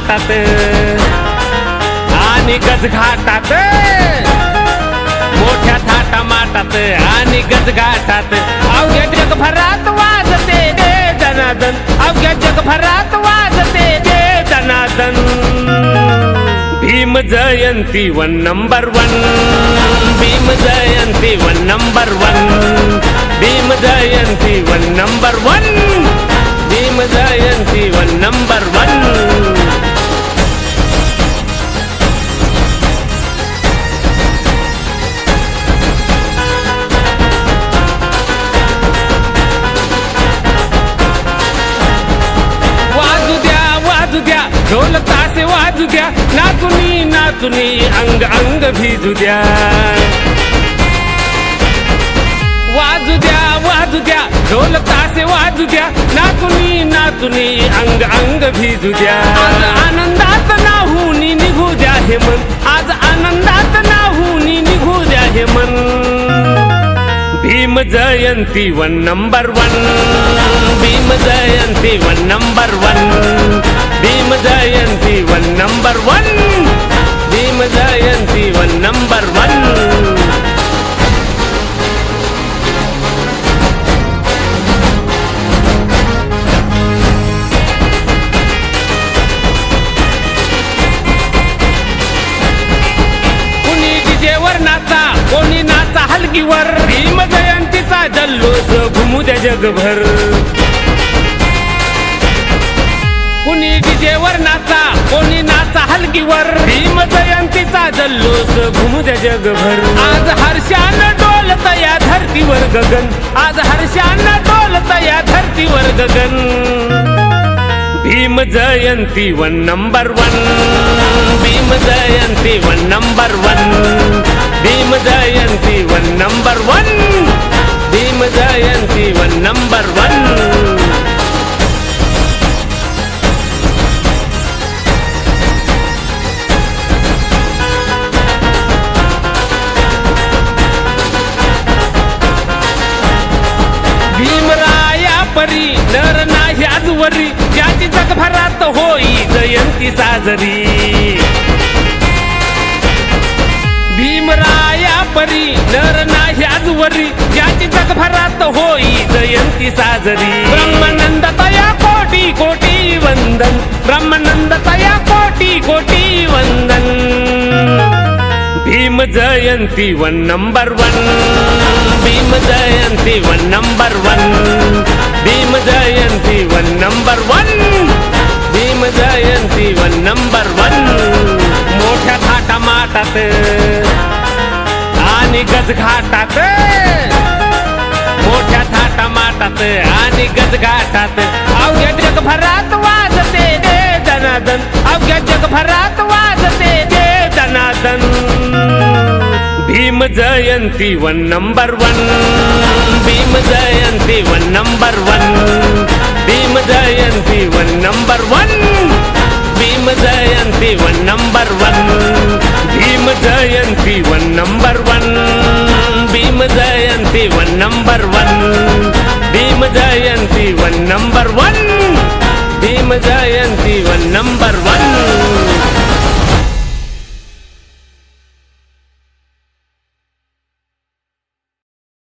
माटात आणि गजघाटात, मोठ्या थाटा माटात आणि गजघाटात अवघ्या जगभरात वाजते दे जनार्दन, अवघ्या जगभरात वाजते दे Janardan. Bhim Jayanti 1 number 1, Bhim Jayanti 1 number 1, Bhim Jayanti 1 number 1, Bhim Jayanti 1 number 1। ढोल तासे वाजू द्या, नाचुनी नाचुनी अंग अंग भिजू द्या, वाजू द्या वाजू द्या ढोल तासे वाजू द्या, नाचुनी नाचुनी अंग अंग भिजू द्या। आज आनंदात नाहूनी निघू द्या हे मन, आज आनंदात नाहूनी निघू द्या हे मन। Bhim Jayanti 1 number 1, Bhim Jayanti 1 number 1, Bhim Jayanti 1 number 1, Bhim Jayanti 1 number 1। कुणी डीजेवर नाचा, कोणी नाचा हलगीवर, भीम जयंतीचा जल्लोष घुमू द्या जगभर। कुणी डीजेवर नाचा, कोणी नाचा हलगीवर, भीम जयंतीचा जल्लोष घुमू द्या जगभर। आज हर्षानं डोलत या धरतीवर गगन, आज हर्षानं डोलत या धरतीवर गगन। Bhim Jayanti 1 number 1, Bhim Jayanti 1 number 1, Bhim Jayanti 1 number 1, Bhim Jayanti 1 number 1। Bhimraya परी नर नाही आजवरी, ज्याची जगभरात होई जयंती साजरी। भीमराया परी नर नाही आजवरी, ज्याची जगभरात होई जयंती साजरी। ब्रह्मानंद तया कोटी कोटी वंदन, ब्रह्मानंद तया कोटी कोटी वंदन। Bhim Jayanti 1 number 1, Bhim Jayanti 1 number 1, Bhim Jayanti 1 number 1, Bhim Jayanti 1 number 1। मोठ्या थाटा माटात आणि गजघाटात, मोठ्या थाटा माटात आणि गजघाटात अवघ्या जगभरात वाजते दे जनार्दन, अवघ्या जगभरात वाजते दे Janardan. Bhim Jayanti 1 number 1, Bhim Jayanti 1 number 1, Bhim Jayanti 1 number 1, Bhim Jayanti 1 number 1, Bhim Jayanti 1 number 1, Bhim Jayanti 1 number 1, Bhim Jayanti 1 number 1, Bhim Jayanti 1 number 1।